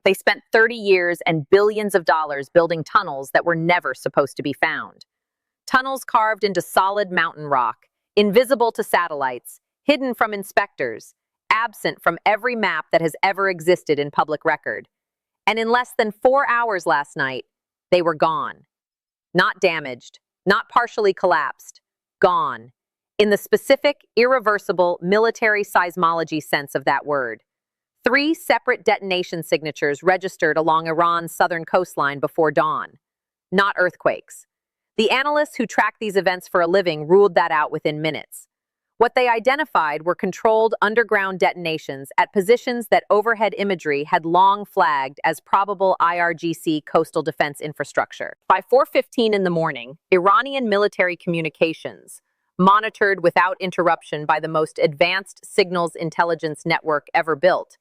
They spent 30 years and billions of dollars building tunnels that were never supposed to be found. Tunnels carved into solid mountain rock, invisible to satellites, hidden from inspectors, absent from every map that has ever existed in public record. And in less than 4 hours last night, they were gone. Not damaged, not partially collapsed, gone. In the specific, irreversible military seismology sense of that word. 3 separate detonation signatures registered along Iran's southern coastline before dawn. Not earthquakes. The analysts who track these events for a living ruled that out within minutes. What they identified were controlled underground detonations at positions that overhead imagery had long flagged as probable IRGC coastal defense infrastructure. By 4:15 in the morning, Iranian military communications, monitored without interruption by the most advanced signals intelligence network ever built,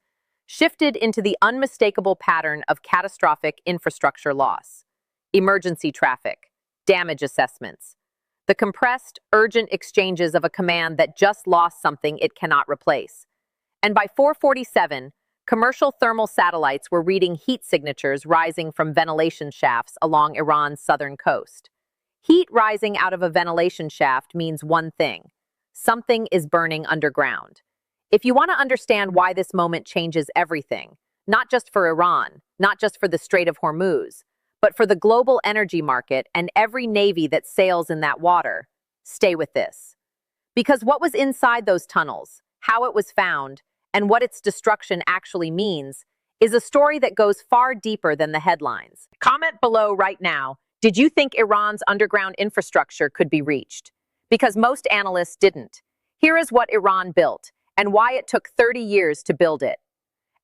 shifted into the unmistakable pattern of catastrophic infrastructure loss, emergency traffic, damage assessments, the compressed, urgent exchanges of a command that just lost something it cannot replace. And by 4:47, commercial thermal satellites were reading heat signatures rising from ventilation shafts along Iran's southern coast. Heat rising out of a ventilation shaft means one thing: something is burning underground. If you want to understand why this moment changes everything, not just for Iran, not just for the Strait of Hormuz, but for the global energy market and every navy that sails in that water, stay with this. Because what was inside those tunnels, how it was found, and what its destruction actually means is a story that goes far deeper than the headlines. Comment below right now, did you think Iran's underground infrastructure could be reached? Because most analysts didn't. Here is what Iran built, and why it took 30 years to build it.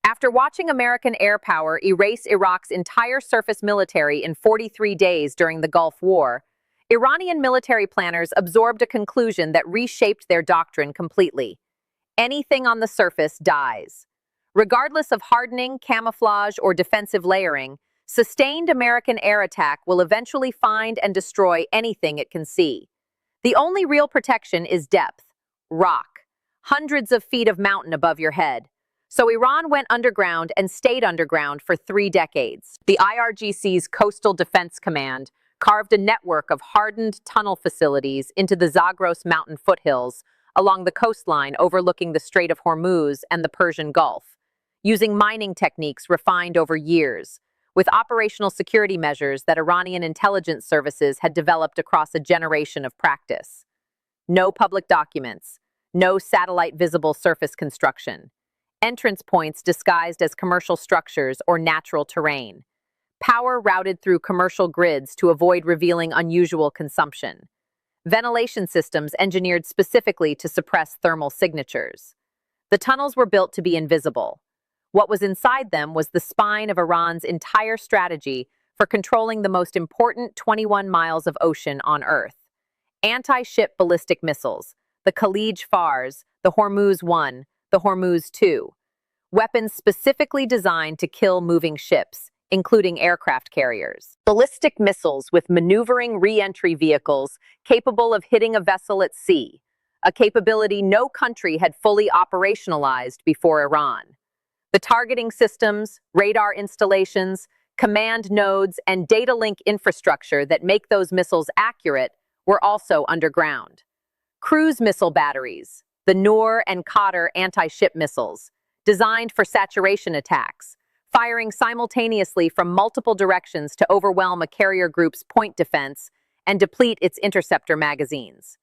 After watching American air power erase Iraq's entire surface military in 43 days during the Gulf War, Iranian military planners absorbed a conclusion that reshaped their doctrine completely. Anything on the surface dies. Regardless of hardening, camouflage, or defensive layering, sustained American air attack will eventually find and destroy anything it can see. The only real protection is depth, rock, hundreds of feet of mountain above your head. So Iran went underground and stayed underground for 3 decades. The IRGC's Coastal Defense Command carved a network of hardened tunnel facilities into the Zagros mountain foothills along the coastline overlooking the Strait of Hormuz and the Persian Gulf, using mining techniques refined over years, with operational security measures that Iranian intelligence services had developed across a generation of practice. No public documents, no satellite visible surface construction. Entrance points disguised as commercial structures or natural terrain. Power routed through commercial grids to avoid revealing unusual consumption. Ventilation systems engineered specifically to suppress thermal signatures. The tunnels were built to be invisible. What was inside them was the spine of Iran's entire strategy for controlling the most important 21 miles of ocean on Earth. Anti-ship ballistic missiles, the Khalij Fars, the Hormuz 1, the Hormuz 2, weapons specifically designed to kill moving ships, including aircraft carriers. Ballistic missiles with maneuvering re-entry vehicles capable of hitting a vessel at sea, a capability no country had fully operationalized before Iran. The targeting systems, radar installations, command nodes, and data link infrastructure that make those missiles accurate were also underground. Cruise missile batteries, the Noor and Qatar anti-ship missiles, designed for saturation attacks, firing simultaneously from multiple directions to overwhelm a carrier group's point defense and deplete its interceptor magazines.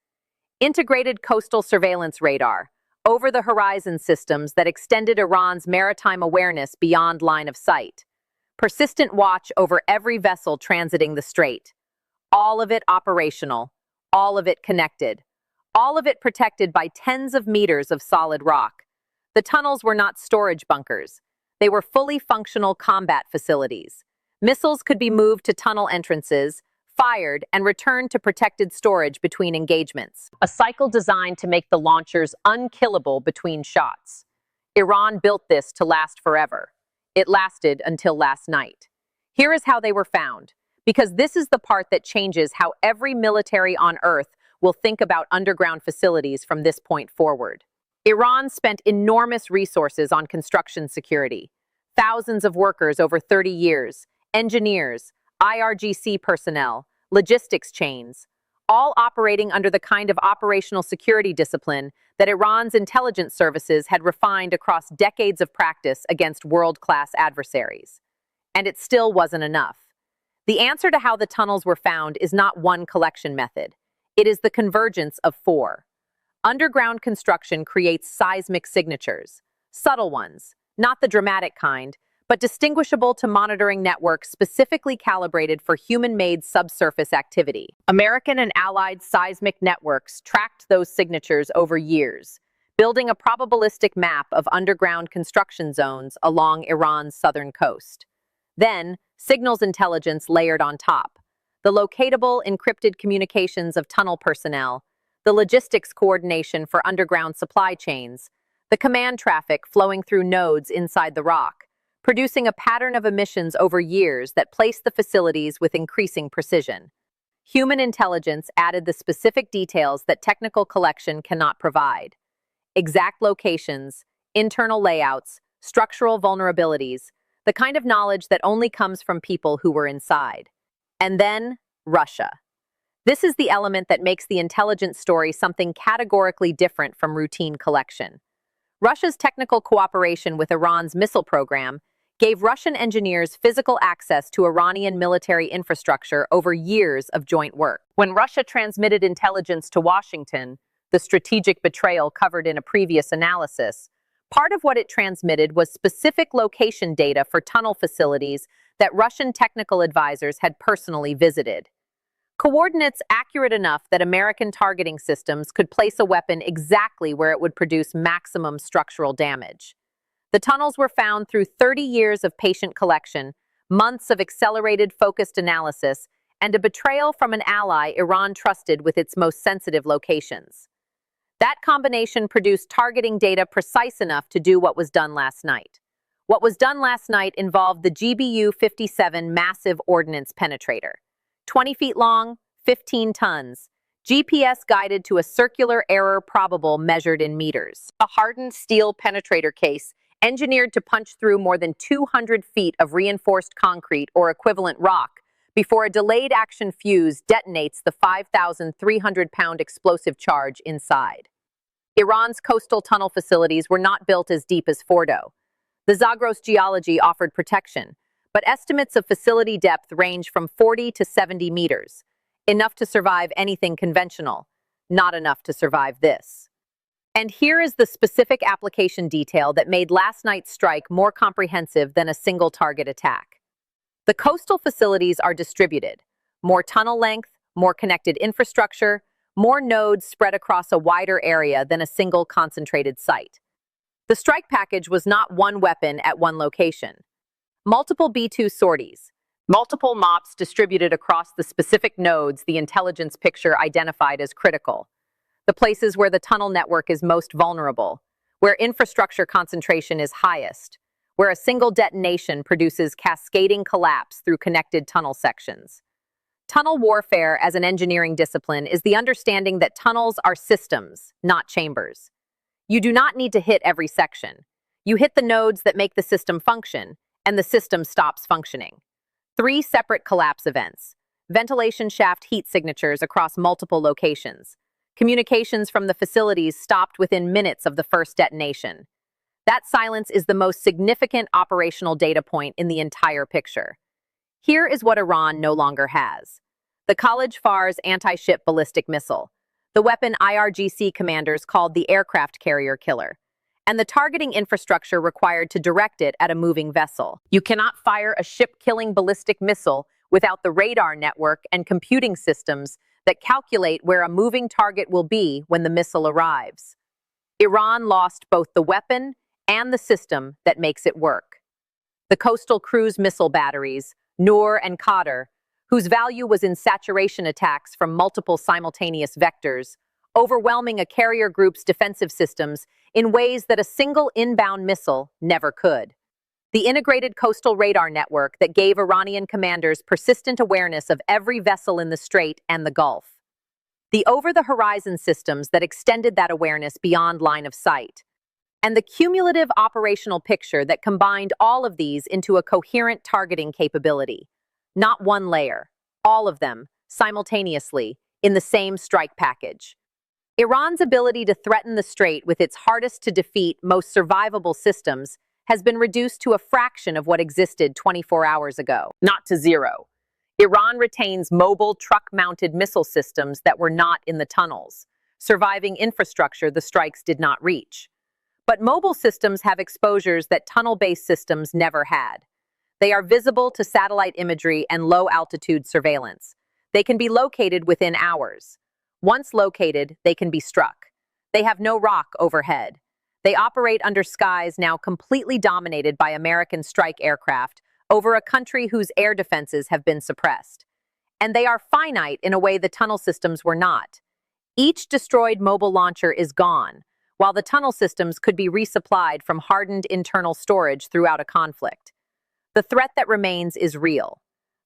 Integrated coastal surveillance radar, over-the-horizon systems that extended Iran's maritime awareness beyond line of sight. Persistent watch over every vessel transiting the strait. All of it operational, all of it connected. All of it protected by tens of meters of solid rock. The tunnels were not storage bunkers. They were fully functional combat facilities. Missiles could be moved to tunnel entrances, fired, and returned to protected storage between engagements. A cycle designed to make the launchers unkillable between shots. Iran built this to last forever. It lasted until last night. Here is how they were found, because this is the part that changes how every military on Earth will think about underground facilities from this point forward. Iran spent enormous resources on construction security. thousands of workers over 30 years, engineers, IRGC personnel, logistics chains, all operating under the kind of operational security discipline that Iran's intelligence services had refined across decades of practice against world-class adversaries. And it still wasn't enough. The answer to how the tunnels were found is not one collection method. It is the convergence of four. Underground construction creates seismic signatures, subtle ones, not the dramatic kind, but distinguishable to monitoring networks specifically calibrated for human-made subsurface activity. American and allied seismic networks tracked those signatures over years, building a probabilistic map of underground construction zones along Iran's southern coast. Then, signals intelligence layered on top, the locatable, encrypted communications of tunnel personnel, the logistics coordination for underground supply chains, the command traffic flowing through nodes inside the rock, producing a pattern of emissions over years that placed the facilities with increasing precision. Human intelligence added the specific details that technical collection cannot provide. Exact locations, internal layouts, structural vulnerabilities, the kind of knowledge that only comes from people who were inside. And then, Russia. This is the element that makes the intelligence story something categorically different from routine collection. Russia's technical cooperation with Iran's missile program gave Russian engineers physical access to Iranian military infrastructure over years of joint work. When Russia transmitted intelligence to Washington, the strategic betrayal covered in a previous analysis, part of what it transmitted was specific location data for tunnel facilities that Russian technical advisors had personally visited. Coordinates accurate enough that American targeting systems could place a weapon exactly where it would produce maximum structural damage. The tunnels were found through 30 years of patient collection, months of accelerated focused analysis, and a betrayal from an ally Iran trusted with its most sensitive locations. That combination produced targeting data precise enough to do what was done last night. What was done last night involved the GBU-57 massive ordnance penetrator. 20 feet long, 15 tons, GPS guided to a circular error probable measured in meters. A hardened steel penetrator case engineered to punch through more than 200 feet of reinforced concrete or equivalent rock before a delayed action fuse detonates the 5,300-pound explosive charge inside. Iran's coastal tunnel facilities were not built as deep as Fordo. The Zagros geology offered protection, but estimates of facility depth range from 40 to 70 meters, enough to survive anything conventional, not enough to survive this. And here is the specific application detail that made last night's strike more comprehensive than a single target attack. The coastal facilities are distributed, more tunnel length, more connected infrastructure, more nodes spread across a wider area than a single concentrated site. The strike package was not one weapon at one location. Multiple B-2 sorties, multiple MOPs distributed across the specific nodes the intelligence picture identified as critical. The places where the tunnel network is most vulnerable, where infrastructure concentration is highest, where a single detonation produces cascading collapse through connected tunnel sections. Tunnel warfare as an engineering discipline is the understanding that tunnels are systems, not chambers. You do not need to hit every section. You hit the nodes that make the system function, and the system stops functioning. 3 separate collapse events, ventilation shaft heat signatures across multiple locations. Communications from the facilities stopped within minutes of the first detonation. That silence is the most significant operational data point in the entire picture. Here is what Iran no longer has. The College Fars anti-ship ballistic missile, the weapon IRGC commanders called the aircraft carrier killer, and the targeting infrastructure required to direct it at a moving vessel. You cannot fire a ship-killing ballistic missile without the radar network and computing systems that calculate where a moving target will be when the missile arrives. Iran lost both the weapon and the system that makes it work. The coastal cruise missile batteries, Noor and Qadr, whose value was in saturation attacks from multiple simultaneous vectors, overwhelming a carrier group's defensive systems in ways that a single inbound missile never could. The integrated coastal radar network that gave Iranian commanders persistent awareness of every vessel in the Strait and the Gulf. The over-the-horizon systems that extended that awareness beyond line of sight. and the cumulative operational picture that combined all of these into a coherent targeting capability. Not one layer, all of them, simultaneously, in the same strike package. Iran's ability to threaten the strait with its hardest-to-defeat, most survivable systems has been reduced to a fraction of what existed 24 hours ago, not to zero. Iran retains mobile truck-mounted missile systems that were not in the tunnels, surviving infrastructure the strikes did not reach. But mobile systems have exposures that tunnel-based systems never had. They are visible to satellite imagery and low-altitude surveillance. They can be located within hours. Once located, they can be struck. They have no rock overhead. They operate under skies now completely dominated by American strike aircraft over a country whose air defenses have been suppressed. And they are finite in a way the tunnel systems were not. Each destroyed mobile launcher is gone, while the tunnel systems could be resupplied from hardened internal storage throughout a conflict. The threat that remains is real.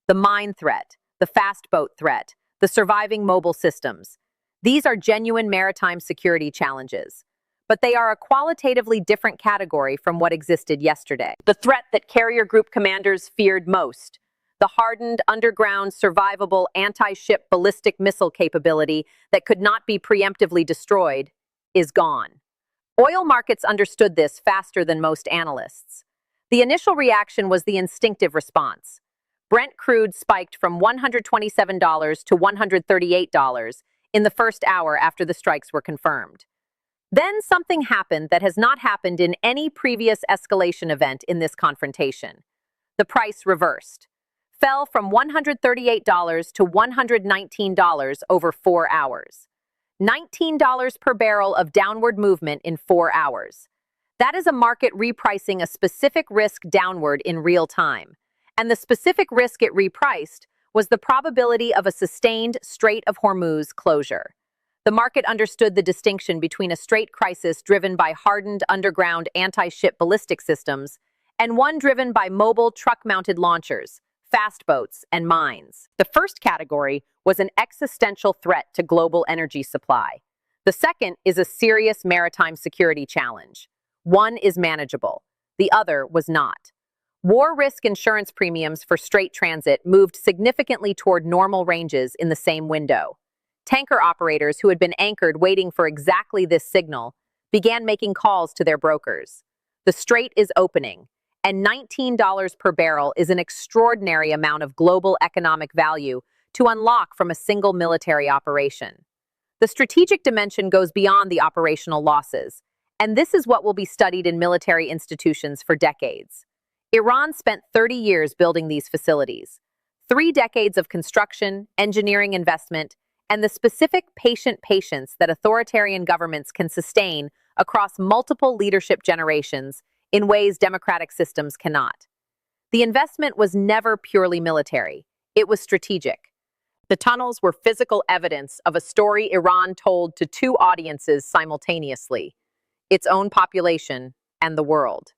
The mine threat, the fast boat threat, the surviving mobile systems. These are genuine maritime security challenges, but they are a qualitatively different category from what existed yesterday. The threat that carrier group commanders feared most, the hardened, underground, survivable anti-ship ballistic missile capability that could not be preemptively destroyed, is gone. Oil markets understood this faster than most analysts. The initial reaction was the instinctive response. Brent crude spiked from $127 to $138 in the first hour after the strikes were confirmed. Then something happened that has not happened in any previous escalation event in this confrontation. The price reversed, fell from $138 to $119 over 4 hours. $19 per barrel of downward movement in 4 hours. That is a market repricing a specific risk downward in real time. And the specific risk it repriced was the probability of a sustained Strait of Hormuz closure. The market understood the distinction between a strait crisis driven by hardened underground anti-ship ballistic systems and one driven by mobile truck-mounted launchers, fast boats, and mines. The first category was an existential threat to global energy supply. The second is a serious maritime security challenge. One is manageable. The other was not. War risk insurance premiums for strait transit moved significantly toward normal ranges in the same window. Tanker operators who had been anchored waiting for exactly this signal began making calls to their brokers. The strait is opening, and $19 per barrel is an extraordinary amount of global economic value to unlock from a single military operation. The strategic dimension goes beyond the operational losses, and this is what will be studied in military institutions for decades. Iran spent 30 years building these facilities, 3 decades of construction, engineering investment, and the specific patient patience that authoritarian governments can sustain across multiple leadership generations in ways democratic systems cannot. The investment was never purely military. It was strategic. The tunnels were physical evidence of a story Iran told to 2 audiences simultaneously, its own population and the world.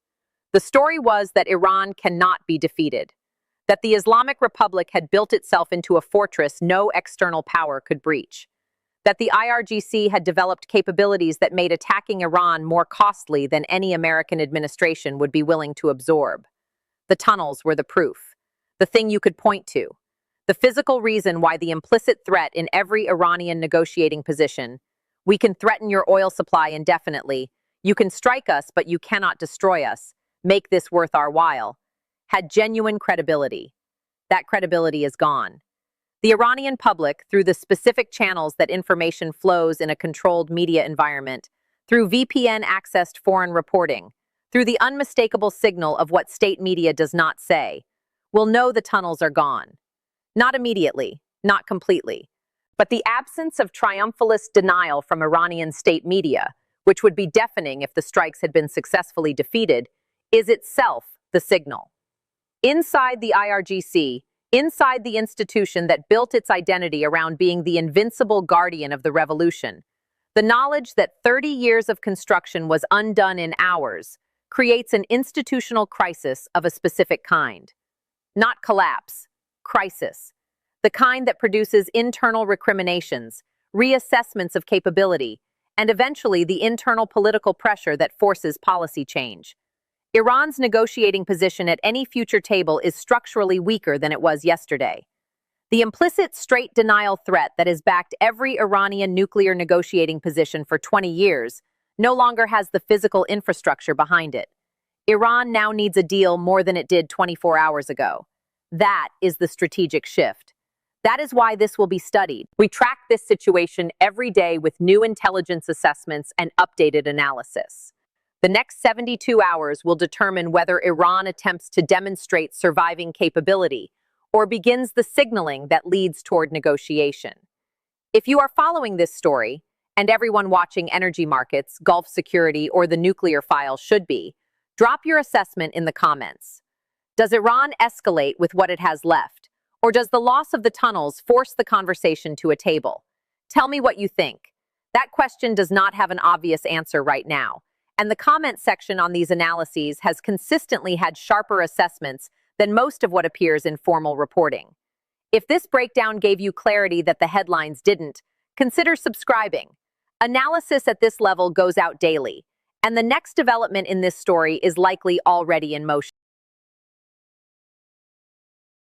The story was that Iran cannot be defeated, that the Islamic Republic had built itself into a fortress no external power could breach, that the IRGC had developed capabilities that made attacking Iran more costly than any American administration would be willing to absorb. The tunnels were the proof, the thing you could point to, the physical reason why the implicit threat in every Iranian negotiating position, we can threaten your oil supply indefinitely, you can strike us but you cannot destroy us, make this worth our while, had genuine credibility. That credibility is gone. The Iranian public, through the specific channels that information flows in a controlled media environment, through VPN-accessed foreign reporting, through the unmistakable signal of what state media does not say, will know the tunnels are gone. Not immediately, not completely, but the absence of triumphalist denial from Iranian state media, which would be deafening if the strikes had been successfully defeated, is itself the signal. Inside the IRGC, inside the institution that built its identity around being the invincible guardian of the revolution, the knowledge that 30 years of construction was undone in hours creates an institutional crisis of a specific kind. Not collapse, crisis. The kind that produces internal recriminations, reassessments of capability, and eventually the internal political pressure that forces policy change. Iran's negotiating position at any future table is structurally weaker than it was yesterday. The implicit straight denial threat that has backed every Iranian nuclear negotiating position for 20 years no longer has the physical infrastructure behind it. Iran now needs a deal more than it did 24 hours ago. That is the strategic shift. That is why this will be studied. We track this situation every day with new intelligence assessments and updated analysis. The next 72 hours will determine whether Iran attempts to demonstrate surviving capability or begins the signaling that leads toward negotiation. If you are following this story, and everyone watching energy markets, Gulf security, or the nuclear file should be, drop your assessment in the comments. Does Iran escalate with what it has left? Or does the loss of the tunnels force the conversation to a table? Tell me what you think. That question does not have an obvious answer right now, and the comment section on these analyses has consistently had sharper assessments than most of what appears in formal reporting. If this breakdown gave you clarity that the headlines didn't, consider subscribing. Analysis at this level goes out daily, and the next development in this story is likely already in motion.